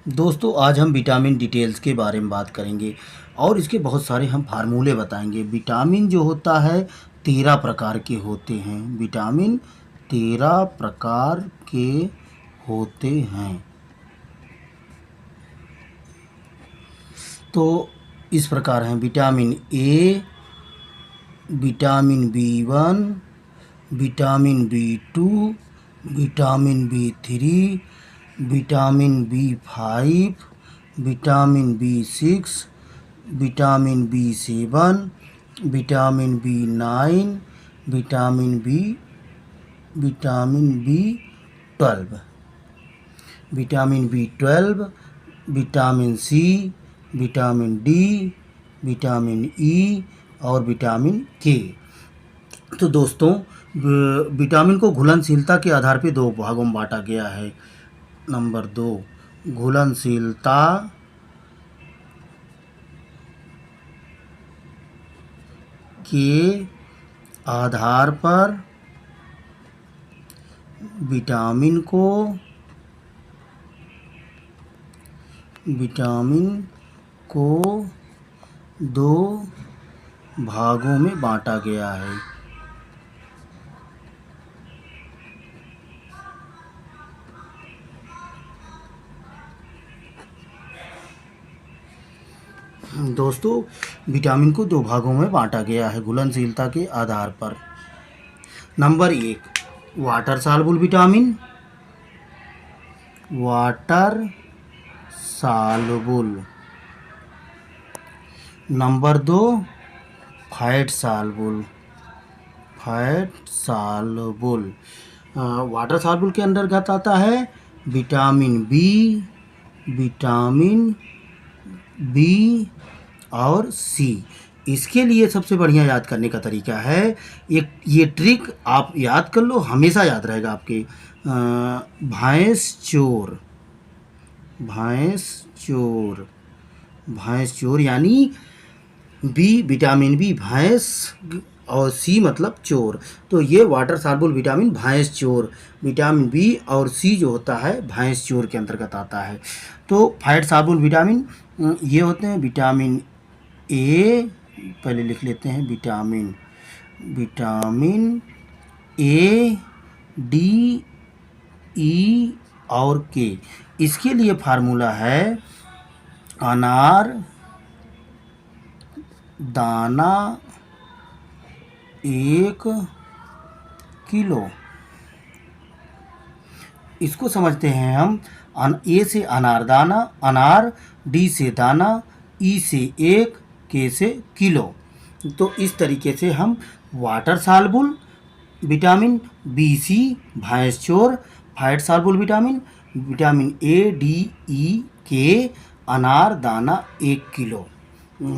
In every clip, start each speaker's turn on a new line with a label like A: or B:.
A: दोस्तों आज हम विटामिन डिटेल्स के बारे में बात करेंगे और इसके बहुत सारे हम फार्मूले बताएंगे। विटामिन जो होता है 13 प्रकार के होते हैं। विटामिन 13 प्रकार के होते हैं। तो इस प्रकार हैं vitamin A, vitamin B1, vitamin B2, vitamin B3, vitamin B5, vitamin B6, vitamin B7, vitamin B9, vitamin B12, vitamin B12, vitamin C, vitamin D, vitamin E और विटामिन के। तो दोस्तों विटामिन को घुलनशीलता के आधार पर दो भागों में बांटा गया है। नंबर 2, घुलनशीलता के आधार पर विटामिन को दो भागों में बांटा गया है। दोस्तों विटामिन को दो भागों में बांटा गया है घुलनशीलता के आधार पर। Number 1, water soluble vitamin, water soluble. Number 2, fat soluble, fat soluble. Water soluble के अंतर्गत आता है विटामिन बी और सी। इसके लिए सबसे बढ़िया याद करने का तरीका है, एक ये ट्रिक आप याद कर लो, हमेशा याद रहेगा आपके। भैंस चोर यानी विटामिन बी भैंस और सी मतलब चोर। तो ये वाटर सॉल्युबल विटामिन भैंस चोर, विटामिन बी और सी जो होता है भैंस चोर के अंतर्गत आता है। तो फैट सॉल्युबल विटामिन ये होते हैं विटामिन ए, पहले लिख लेते हैं विटामिन ए, डी, ई और के। इसके लिए फार्मूला है अनार दाना 1 किलो। इसको समझते हैं हम, ए से अनारदाना, अनार, डी से दाना, ई से 1, के से किलो। तो इस तरीके से हम water soluble vitamin B C भैंस चोर, fat soluble vitamin A D E K, अनार दाना 1 किलो।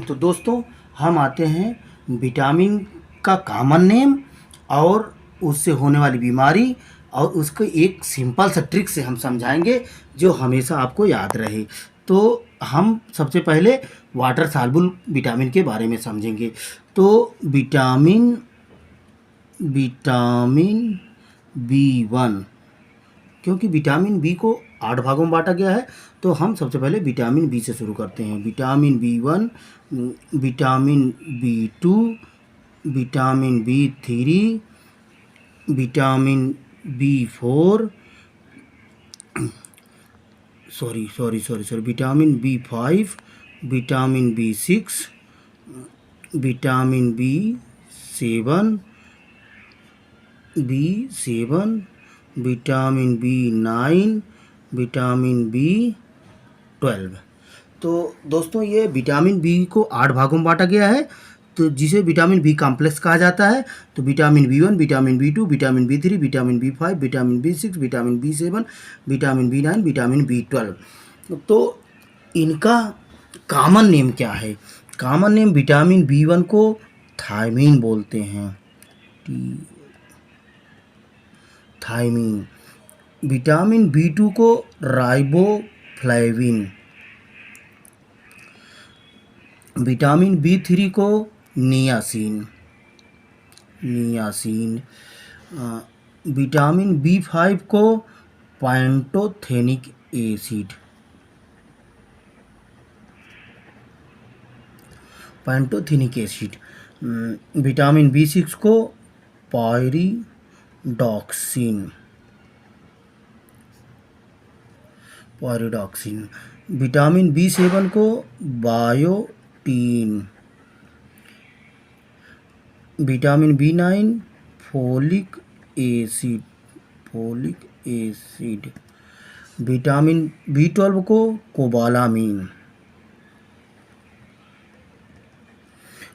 A: तो दोस्तों हम आते हैं विटामिन का कॉमन नेम और उससे होने वाली बीमारी, और उसको एक सिंपल सा ट्रिक से हम समझाएंगे जो हमेशा आपको याद रहे। तो हम सबसे पहले वाटर सॉल्युबल विटामिन के बारे में समझेंगे। तो विटामिन B1, क्योंकि विटामिन बी को 8 भागों में बांटा गया है, तो हम सबसे पहले विटामिन बी से शुरू करते हैं। Vitamin B1, vitamin B2, vitamin B3, vitamin B4, vitamin B5, vitamin B6, vitamin B7, vitamin B9, vitamin B12। तो दोस्तों ये विटामिन बी को 8 भागों में बांटा गया है, तो जिसे विटामिन बी कॉम्प्लेक्स कहा जाता है। तो vitamin B1, vitamin B2, vitamin B3, vitamin B5, vitamin B6, vitamin B7, vitamin B9, vitamin B12। तो इनका कॉमन नेम क्या है? कॉमन नेम विटामिन B1 को थायमीन बोलते हैं, थायमीन। विटामिन B2 को राइबोफ्लेविन, विटामिन B3 को नियासिन, विटामिन B5 को pantothenic acid, pantothenic acid. Vitamin B6 को पायरिडॉक्सिन, विटामिन B7 को biotin, vitamin B9 folic acid, vitamin B12 को कोबालामीन।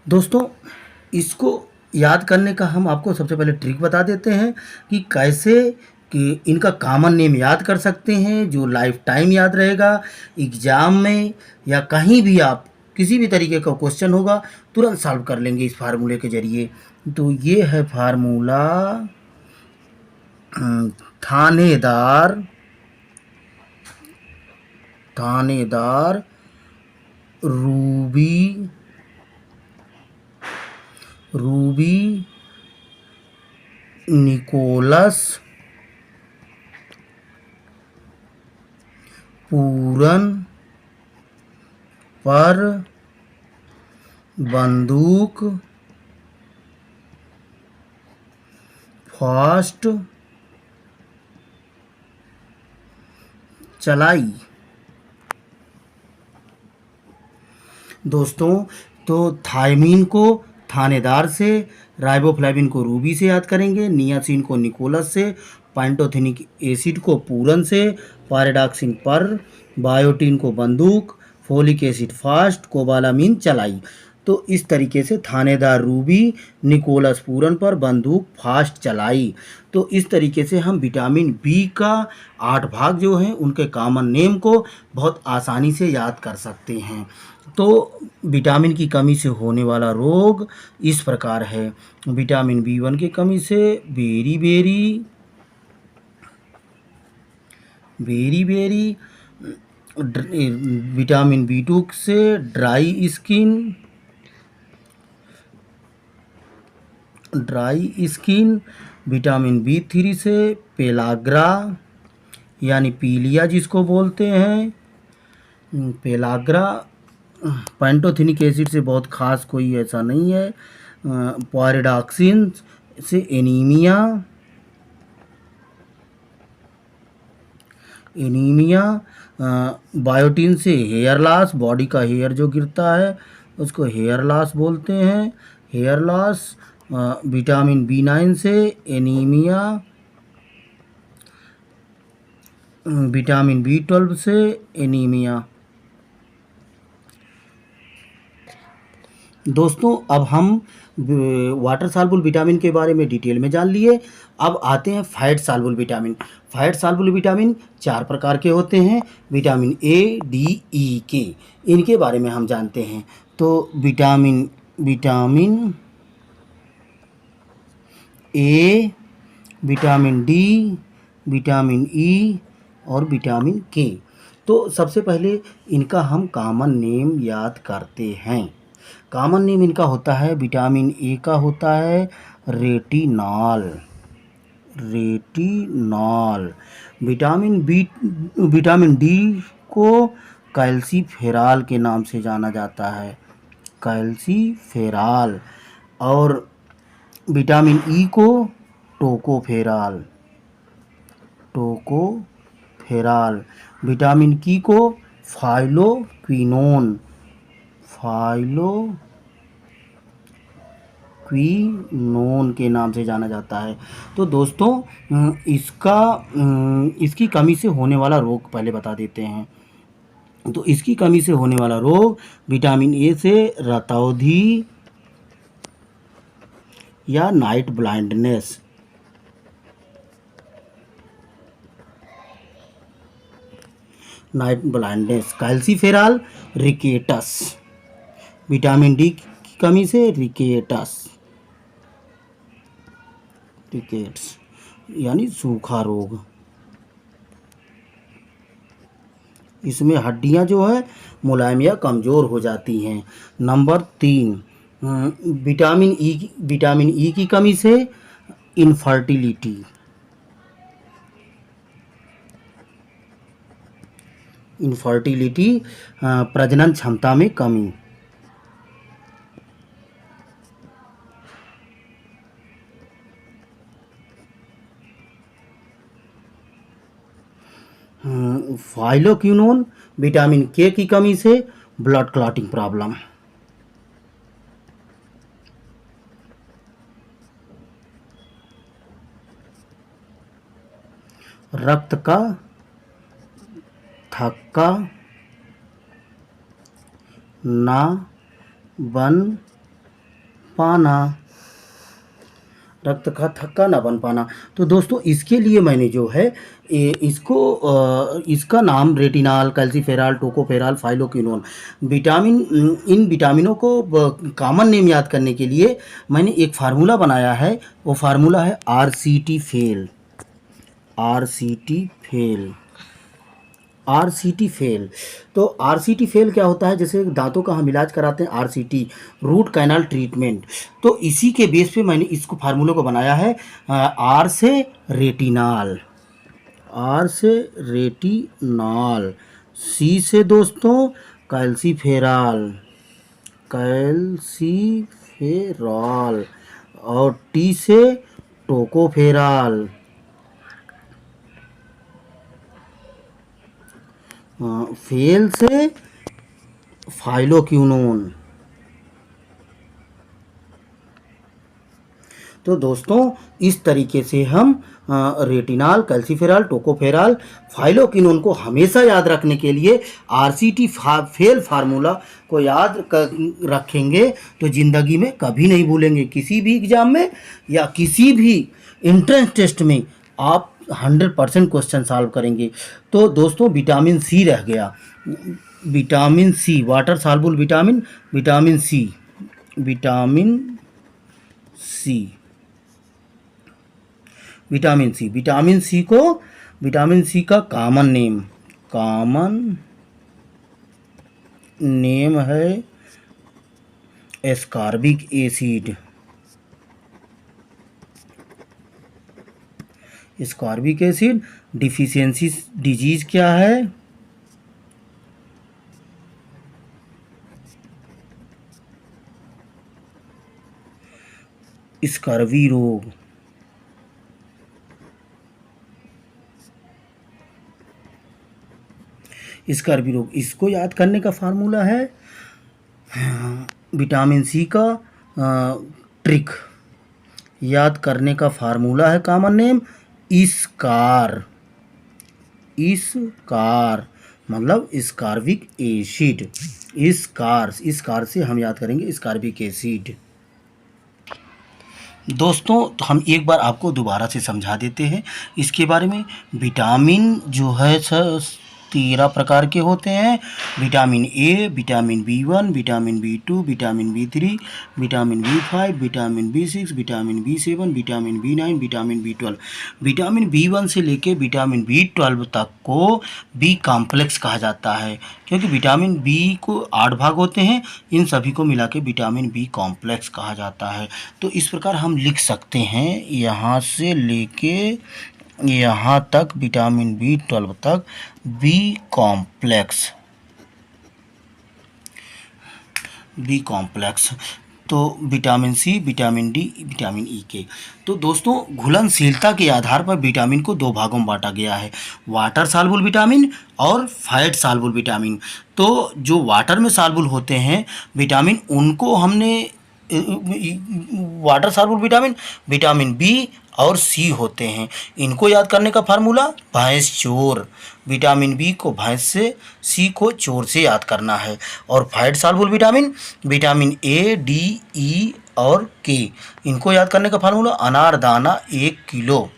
A: दोस्तों, इसको याद करने का हम आपको सबसे पहले ट्रिक बता देते हैं कि कैसे कि इनका कॉमन नेम याद कर सकते हैं, जो लाइफ टाइम याद रहेगा। एग्ज़ाम में या कहीं भी आप किसी भी तरीके का क्वेश्चन होगा तुरंत सॉल्व कर लेंगे इस फार्मूले के ज़रिए। तो ये है फार्मूला थानेदार रूबी निकोलस पूरन पर बंदूक फास्ट चलाई। दोस्तों, तो थायमीन को थानेदार से, राइबोफ्लेविन को रूबी से याद करेंगे, नियासिन को निकोलस से, पैंटोथेनिक एसिड को पूरन से, पायरिडॉक्सिन पर, बायोटीन को बंदूक, फोलिक एसिड फास्ट, कोबालामीन चलाई। तो इस तरीके से थानेदार रूबी, निकोलस पूरन पर, बंदूक फास्ट चलाई। तो इस तरीके से हम विटामिन बी का 8 भाग जो हैं उनके कॉमन नेम को बहुत आसानी से याद कर सकते हैं। तो विटामिन की कमी से होने वाला रोग इस प्रकार है। विटामिन B1 की कमी से बेरी बेरी, विटामिन B2 से ड्राई स्किन, विटामिन B3 से पेलाग्रा यानी पीलिया जिसको बोलते हैं, पेलाग्रा। पैंटोथेनिक एसिड से बहुत खास कोई ऐसा नहीं है। पायरिडॉक्सिन से एनीमिया, बायोटीन से हेयर लॉस, बॉडी का हेयर जो गिरता है उसको हेयर लॉस बोलते हैं, हेयर लॉस। विटामिन B9 से एनीमिया, विटामिन B12 से एनीमिया। दोस्तों, अब हम वाटर सॉल्युबल विटामिन के बारे में डिटेल में जान लिए। अब आते हैं fat soluble vitamin. Fat soluble vitamin 4 प्रकार के होते हैं। Vitamin A, D, E, K, इनके बारे में हम जानते हैं। तो vitamin A, vitamin D, vitamin E और विटामिन K। तो सबसे पहले इनका हम कॉमन नेम याद करते हैं। कॉमन नेम इनका होता है, विटामिन ए का होता है रेटिनॉल। विटामिन डी को कैल्सीफेरॉल के नाम से जाना जाता है, कैल्सीफेरॉल। और विटामिन ई को टोकोफेरॉल। विटामिन की को फाइलोक्विनोन के नाम से जाना जाता है। तो दोस्तों, इसकी कमी से होने वाला रोग पहले बता देते हैं। तो इसकी कमी से होने वाला रोग विटामिन ए से रतौंधी या night blindness, calciferol rickets. Vitamin D की कमी से रिकेट्स यानी सूखा रोग। इसमें हड्डियां जो है मुलायम या कमज़ोर हो जाती हैं। नंबर 3, विटामिन ई की कमी से इनफर्टिलिटी, प्रजनन क्षमता में कमी। फाइलोक्विनोन, विटामिन के की कमी से ब्लड क्लॉटिंग प्रॉब्लम। रक्त का थक्का ना बन पाना, रक्त का थक्का ना बन पाना। तो दोस्तों इसके लिए मैंने जो है इसका नाम retinol, calciferol, tocopherol, phylloquinone vitamin, इन विटामिनों को कॉमन नेम याद करने के लिए मैंने एक फार्मूला बनाया है। वो फार्मूला है RCT fail. RCT fail, RCT fail. तो RCT फेल क्या होता है? जैसे दांतों का हम इलाज कराते हैं RCT, रूट कैनाल ट्रीटमेंट। तो इसी के बेस पे मैंने इसको फार्मूले को बनाया है। R से रेटिनॉल, R से रेटिनॉल, C से दोस्तों कैल्सीफेरॉल, कैल्सीफेरॉल, और T से टोकोफेरॉल, फेल से फाइलोक्विनोन। तो दोस्तों इस तरीके से हम रेटिनॉल, कैल्सीफेरॉल, टोकोफेरॉल, फाइलोक्विनोन को हमेशा याद रखने के लिए RCT फेल फार्मूला को याद रखेंगे तो ज़िंदगी में कभी नहीं भूलेंगे। किसी भी एग्ज़ाम में या किसी भी एंट्रेंस टेस्ट में आप 100% क्वेश्चन सॉल्व करेंगे। तो दोस्तों विटामिन सी रह गया, vitamin C, water soluble vitamin, vitamin C, vitamin C, vitamin C, vitamin C को, विटामिन सी का कॉमन नेम है ascorbic acid. Ascorbic acid deficiency disease क्या है? स्कर्वी रोग। स्कर्वी रोग, इसको याद करने का फार्मूला है विटामिन सी का ट्रिक याद करने का फार्मूला है कॉमन नेम इसकार। इसकार मतलब स्कॉर्बिक एसिड। इसकार से हम याद करेंगे स्कॉर्बिक एसिड। दोस्तों तो हम एक बार आपको दोबारा से समझा देते हैं इसके बारे में। विटामिन जो है 13 प्रकार के होते हैं। Vitamin A, vitamin B1, vitamin B2, vitamin B3, vitamin B5, vitamin B6, vitamin B7, vitamin B9, vitamin B12। Vitamin B1 से लेके विटामिन B12 तक को बी कॉम्प्लेक्स कहा जाता है, क्योंकि विटामिन बी को 8 भाग होते हैं, इन सभी को मिला के विटामिन बी कॉम्प्लेक्स कहा जाता है। तो इस प्रकार हम लिख सकते हैं, यहाँ से लेके यहाँ तक विटामिन B12 तक बी कॉम्प्लेक्स। तो vitamin C, vitamin D, vitamin E के। तो दोस्तों घुलनशीलता के आधार पर विटामिन को 2 भागों में बांटा गया है, वाटर सॉल्युबल विटामिन और फैट सॉल्युबल विटामिन। तो जो वाटर में सॉल्युबल होते हैं विटामिन, उनको हमने water soluble vitamin, vitamin B और सी होते हैं। इनको याद करने का फार्मूला भैंस चोर। विटामिन बी को भैंस से, सी को चोर से याद करना है। और fat soluble vitamin, vitamin A, D, E और के, इनको याद करने का फार्मूला अनारदाना 1 kilo.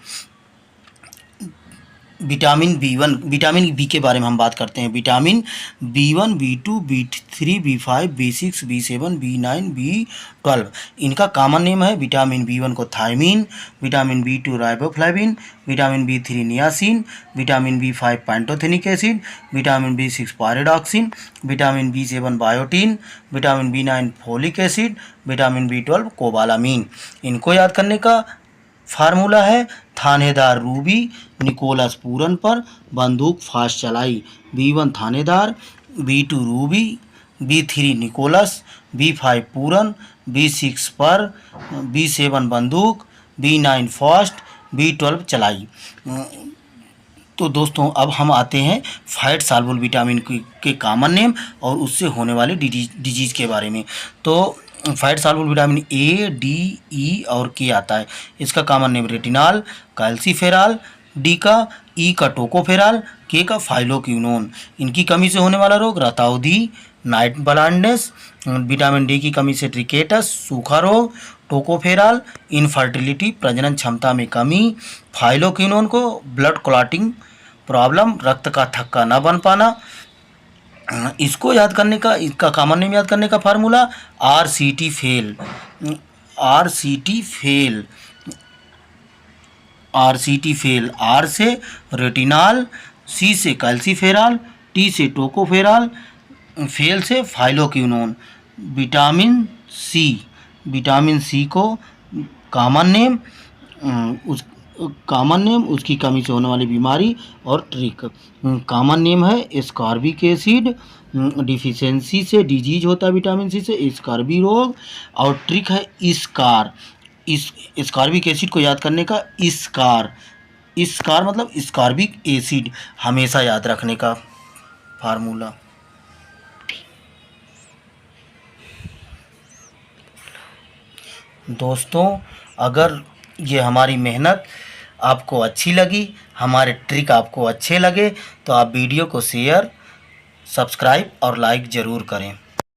A: Vitamin B1, vitamin B के बारे में हम बात करते हैं। Vitamin B1, B2, B3, B5, B6, B7, B9, B12, इनका कॉमन नेम है। विटामिन B1 को thiamine, vitamin B2 riboflavin, vitamin B3 niacin, vitamin B5 pantothenic acid, vitamin B6 pyridoxine, vitamin B7 biotin, vitamin B9 folic acid, vitamin B12 cobalamin. इनको याद करने का formula है थानेदार Ruby, Nicholas Pooran पर बंदूक फास्ट चलाई। B1 थानेदार, B2 Ruby, B3 Nicholas, B5 पूरन, B6 पर, B7 बंदूक, B9 फास्ट, B12 चलाई। तो दोस्तों अब हम आते हैं फैट सॉल्युबल विटामिन के कॉमन नेम और उससे होने वाले डिजीज़ के बारे में। तो fat soluble vitamin A, D, E और के आता है। इसका common name retinol, calciferol, D का, ई का टोकोफेरॉल, के का फाइलोक्विनोन। इनकी कमी से होने वाला रोग रतौंधी, नाइट ब्लाइंडनेस, विटामिन डी की कमी से रिकेटस, सूखा रोग, टोकोफेरॉल, इनफर्टिलिटी, प्रजनन क्षमता में कमी, फाइलोक्विनोन को ब्लड क्लॉटिंग प्रॉब्लम, रक्त का थक्का न बन पाना। इसको याद करने का, इसका कॉमन नेम याद करने का formula RCT fail, RCT fail, RCT fail. R से रेटिनॉल, C से कैल्सीफेरॉल, T से टोकोफेरॉल, फेल से फाइलोक्विनोन। विटामिन सी को कॉमन नेम, उसकी कमी से होने वाली बीमारी और ट्रिक। कॉमन नेम है एस्कॉर्बिक एसिड, डिफिशियंसी से डिजीज होता है विटामिन सी से, स्कर्वी रोग। और ट्रिक है स्कार। इस स्कॉर्बिक एसिड को याद करने का स्कार मतलब स्कॉर्बिक एसिड हमेशा याद रखने का फार्मूला। दोस्तों अगर ये हमारी मेहनत आपको अच्छी लगी, हमारे ट्रिक आपको अच्छे लगे, तो आप वीडियो को शेयर, सब्सक्राइब और लाइक ज़रूर करें।